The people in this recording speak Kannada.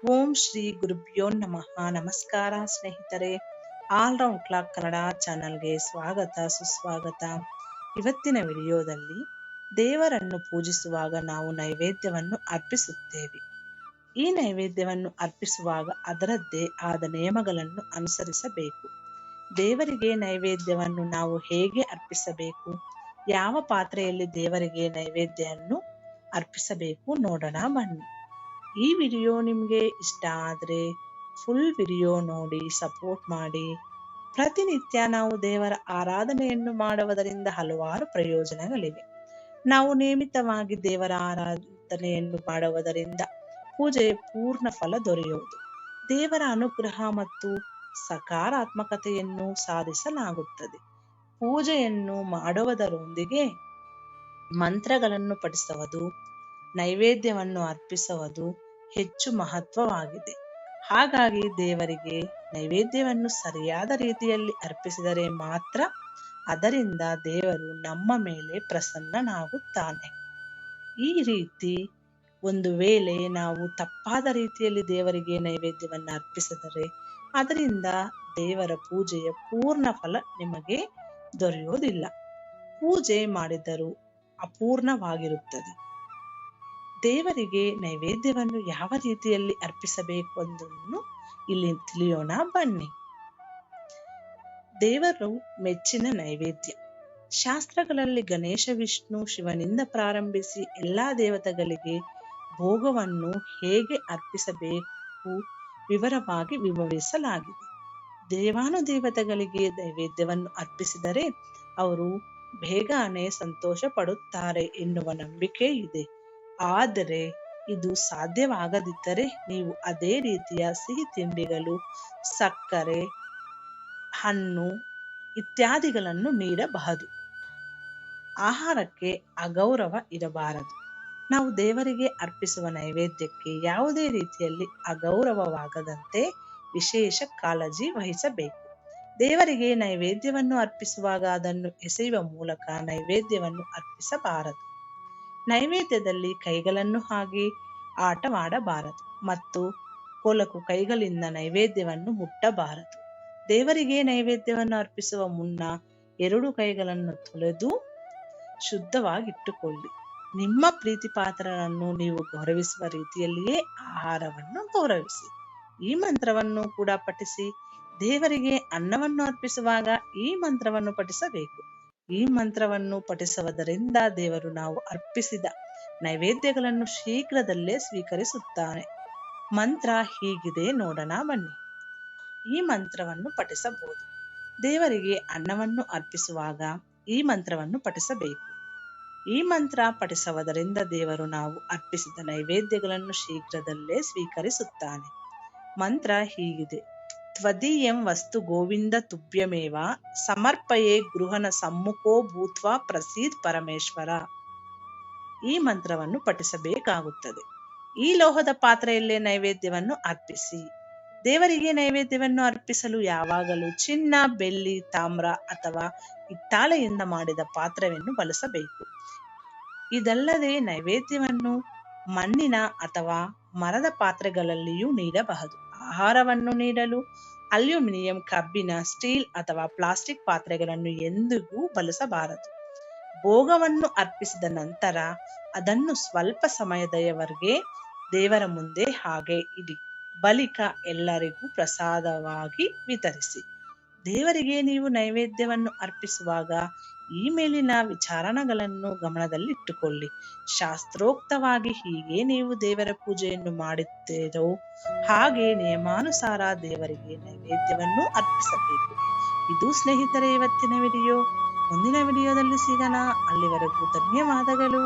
ಓಂ ಶ್ರೀ ಗುರುಭ್ಯೋ ನಮಃ. ನಮಸ್ಕಾರ ಸ್ನೇಹಿತರೆ, ಆಲ್ರೌಂಡ್ ಕ್ಲಾಕ್ ಕನ್ನಡ ಚಾನಲ್ಗೆ ಸ್ವಾಗತ ಸುಸ್ವಾಗತ. ಇವತ್ತಿನ ವಿಡಿಯೋದಲ್ಲಿ ದೇವರನ್ನು ಪೂಜಿಸುವಾಗ ನಾವು ನೈವೇದ್ಯವನ್ನು ಅರ್ಪಿಸುತ್ತೇವೆ. ಈ ನೈವೇದ್ಯವನ್ನು ಅರ್ಪಿಸುವಾಗ ಅದರದ್ದೇ ಆದ ನಿಯಮಗಳನ್ನು ಅನುಸರಿಸಬೇಕು. ದೇವರಿಗೆ ನೈವೇದ್ಯವನ್ನು ನಾವು ಹೇಗೆ ಅರ್ಪಿಸಬೇಕು, ಯಾವ ಪಾತ್ರೆಯಲ್ಲಿ ದೇವರಿಗೆ ನೈವೇದ್ಯವನ್ನು ಅರ್ಪಿಸಬೇಕು ನೋಡೋಣ ಬನ್ನಿ. ಈ ವಿಡಿಯೋ ನಿಮಗೆ ಇಷ್ಟ ಆದರೆ ಫುಲ್ ವಿಡಿಯೋ ನೋಡಿ ಸಪೋರ್ಟ್ ಮಾಡಿ. ಪ್ರತಿನಿತ್ಯ ನಾವು ದೇವರ ಆರಾಧನೆಯನ್ನು ಮಾಡುವುದರಿಂದ ಹಲವಾರು ಪ್ರಯೋಜನಗಳಿವೆ. ನಾವು ನಿಯಮಿತವಾಗಿ ದೇವರ ಆರಾಧನೆಯನ್ನು ಮಾಡುವುದರಿಂದ ಪೂಜೆಯ ಪೂರ್ಣ ಫಲ ದೊರೆಯುವುದು. ದೇವರ ಅನುಗ್ರಹ ಮತ್ತು ಸಕಾರಾತ್ಮಕತೆಯನ್ನು ಸಾಧಿಸಲಾಗುತ್ತದೆ. ಪೂಜೆಯನ್ನು ಮಾಡುವುದರೊಂದಿಗೆ ಮಂತ್ರಗಳನ್ನು ಪಠಿಸುವುದು, ನೈವೇದ್ಯವನ್ನು ಅರ್ಪಿಸುವುದು ಹೆಚ್ಚು ಮಹತ್ವವಾಗಿದೆ. ಹಾಗಾಗಿ ದೇವರಿಗೆ ನೈವೇದ್ಯವನ್ನು ಸರಿಯಾದ ರೀತಿಯಲ್ಲಿ ಅರ್ಪಿಸಿದರೆ ಮಾತ್ರ ಅದರಿಂದ ದೇವರು ನಮ್ಮ ಮೇಲೆ ಪ್ರಸನ್ನನಾಗುತ್ತಾನೆ. ಈ ರೀತಿ ಒಂದು ವೇಳೆ ನಾವು ತಪ್ಪಾದ ರೀತಿಯಲ್ಲಿ ದೇವರಿಗೆ ನೈವೇದ್ಯವನ್ನು ಅರ್ಪಿಸಿದರೆ ಅದರಿಂದ ದೇವರ ಪೂಜೆಯ ಪೂರ್ಣ ಫಲ ನಿಮಗೆ ದೊರೆಯುವುದಿಲ್ಲ. ಪೂಜೆ ಮಾಡಿದರೂ ಅಪೂರ್ಣವಾಗಿರುತ್ತದೆ. ದೇವರಿಗೆ ನೈವೇದ್ಯವನ್ನು ಯಾವ ರೀತಿಯಲ್ಲಿ ಅರ್ಪಿಸಬೇಕು ಎಂಬುದನ್ನು ಇಲ್ಲಿ ತಿಳಿಯೋಣ ಬನ್ನಿ. ದೇವರು ಮೆಚ್ಚಿನ ನೈವೇದ್ಯ. ಶಾಸ್ತ್ರಗಳಲ್ಲಿ ಗಣೇಶ, ವಿಷ್ಣು, ಶಿವನಿಂದ ಪ್ರಾರಂಭಿಸಿ ಎಲ್ಲಾ ದೇವತೆಗಳಿಗೆ ಭೋಗವನ್ನು ಹೇಗೆ ಅರ್ಪಿಸಬೇಕು ವಿವರವಾಗಿ ವಿವರಿಸಲಾಗಿದೆ. ದೇವಾನುದೇವತೆಗಳಿಗೆ ನೈವೇದ್ಯವನ್ನು ಅರ್ಪಿಸಿದರೆ ಅವರು ಬೇಗನೆ ಸಂತೋಷ ಪಡುತ್ತಾರೆ ಎನ್ನುವ ನಂಬಿಕೆ ಇದೆ. ಆದರೆ ಇದು ಸಾಧ್ಯವಾಗದಿದ್ದರೆ ನೀವು ಅದೇ ರೀತಿಯ ಸಿಹಿ ತಿಂಡಿಗಳು, ಸಕ್ಕರೆ, ಹಣ್ಣು ಇತ್ಯಾದಿಗಳನ್ನು ನೀಡಬಹುದು. ಆಹಾರಕ್ಕೆ ಅಗೌರವ ಇರಬಾರದು. ನಾವು ದೇವರಿಗೆ ಅರ್ಪಿಸುವ ನೈವೇದ್ಯಕ್ಕೆ ಯಾವುದೇ ರೀತಿಯಲ್ಲಿ ಅಗೌರವವಾಗದಂತೆ ವಿಶೇಷ ಕಾಳಜಿ ವಹಿಸಬೇಕು. ದೇವರಿಗೆ ನೈವೇದ್ಯವನ್ನು ಅರ್ಪಿಸುವಾಗ ಅದನ್ನು ಎಸೆಯುವ ಮೂಲಕ ನೈವೇದ್ಯವನ್ನು ಅರ್ಪಿಸಬಾರದು. ನೈವೇದ್ಯದಲ್ಲಿ ಕೈಗಳನ್ನು ಹಾಕಿ ಆಟವಾಡಬಾರದು ಮತ್ತು ಕೊಳಕು ಕೈಗಳಿಂದ ನೈವೇದ್ಯವನ್ನು ಮುಟ್ಟಬಾರದು. ದೇವರಿಗೆ ನೈವೇದ್ಯವನ್ನು ಅರ್ಪಿಸುವ ಮುನ್ನ 2 ಕೈಗಳನ್ನು ತೊಳೆದು ಶುದ್ಧವಾಗಿಟ್ಟುಕೊಳ್ಳಿ. ನಿಮ್ಮ ಪ್ರೀತಿ ಪಾತ್ರರನ್ನು ನೀವು ಗೌರವಿಸುವ ರೀತಿಯಲ್ಲಿಯೇ ಆಹಾರವನ್ನು ಗೌರವಿಸಿ. ಈ ಮಂತ್ರವನ್ನು ಕೂಡ ಪಠಿಸಿ. ದೇವರಿಗೆ ಅನ್ನವನ್ನು ಅರ್ಪಿಸುವಾಗ ಈ ಮಂತ್ರವನ್ನು ಪಠಿಸಬೇಕು. ಈ ಮಂತ್ರವನ್ನು ಪಠಿಸುವುದರಿಂದ ದೇವರು ನಾವು ಅರ್ಪಿಸಿದ ನೈವೇದ್ಯಗಳನ್ನು ಶೀಘ್ರದಲ್ಲೇ ಸ್ವೀಕರಿಸುತ್ತಾನೆ. ಮಂತ್ರ ಹೀಗಿದೆ ನೋಡೋಣ ಬನ್ನಿ. ಈ ಮಂತ್ರವನ್ನು ಪಠಿಸಬಹುದು. ದೇವರಿಗೆ ಅನ್ನವನ್ನು ಅರ್ಪಿಸುವಾಗ ಈ ಮಂತ್ರವನ್ನು ಪಠಿಸಬೇಕು. ಈ ಮಂತ್ರ ಪಠಿಸುವುದರಿಂದ ದೇವರು ನಾವು ಅರ್ಪಿಸಿದ ನೈವೇದ್ಯಗಳನ್ನು ಶೀಘ್ರದಲ್ಲೇ ಸ್ವೀಕರಿಸುತ್ತಾನೆ. ಮಂತ್ರ ಹೀಗಿದೆ. ತ್ವದೀಯಂ ವಸ್ತು ಗೋವಿಂದ ತುಭ್ಯಮೇವ ಸಮರ್ಪಯೇ ಗೃಹನ ಸಮ್ಮುಖೋ ಭೂತ್ವಾ ಪ್ರಸೀದ್ ಪರಮೇಶ್ವರ. ಈ ಮಂತ್ರವನ್ನು ಪಠಿಸಬೇಕಾಗುತ್ತದೆ. ಈ ಲೋಹದ ಪಾತ್ರೆಯಲ್ಲೇ ನೈವೇದ್ಯವನ್ನು ಅರ್ಪಿಸಿ. ದೇವರಿಗೆ ನೈವೇದ್ಯವನ್ನು ಅರ್ಪಿಸಲು ಯಾವಾಗಲೂ ಚಿನ್ನ, ಬೆಳ್ಳಿ, ತಾಮ್ರ ಅಥವಾ ಹಿತ್ತಾಳೆಯಿಂದ ಮಾಡಿದ ಪಾತ್ರೆಯನ್ನು ಬಳಸಬೇಕು. ಇದಲ್ಲದೆ ನೈವೇದ್ಯವನ್ನು ಮಣ್ಣಿನ ಅಥವಾ ಮರದ ಪಾತ್ರೆಗಳಲ್ಲಿಯೂ ನೀಡಬಹುದು. ಆಹಾರವನ್ನು ನೀಡಲು ಅಲ್ಯೂಮಿನಿಯಂ, ಕಬ್ಬಿಣ, ಸ್ಟೀಲ್ ಅಥವಾ ಪ್ಲಾಸ್ಟಿಕ್ ಪಾತ್ರೆಗಳನ್ನು ಎಂದಿಗೂ ಬಳಸಬಾರದು. ಭೋಗವನ್ನು ಅರ್ಪಿಸಿದ ನಂತರ ಅದನ್ನು ಸ್ವಲ್ಪ ಸಮಯದವರೆಗೆ ದೇವರ ಮುಂದೆ ಹಾಗೆ ಇಡಿ. ಬಳಿಕ ಎಲ್ಲರಿಗೂ ಪ್ರಸಾದವಾಗಿ ವಿತರಿಸಿ. ದೇವರಿಗೆ ನೀವು ನೈವೇದ್ಯವನ್ನು ಅರ್ಪಿಸುವಾಗ ಈ ಮೇಲಿನ ವಿಚಾರಣೆಗಳನ್ನು ಗಮನದಲ್ಲಿಟ್ಟುಕೊಳ್ಳಿ. ಶಾಸ್ತ್ರೋಕ್ತವಾಗಿ ಹೀಗೆ ನೀವು ದೇವರ ಪೂಜೆಯನ್ನು ಮಾಡುತ್ತೀರೋ ಹಾಗೆ ನಿಯಮಾನುಸಾರ ದೇವರಿಗೆ ನೈವೇದ್ಯವನ್ನು ಅರ್ಪಿಸಬೇಕು. ಇದು ಸ್ನೇಹಿತರೆ ಇವತ್ತಿನ ವಿಡಿಯೋ. ಮುಂದಿನ ವಿಡಿಯೋದಲ್ಲಿ ಸಿಗೋಣ. ಅಲ್ಲಿವರೆಗೂ ಧನ್ಯವಾದಗಳು.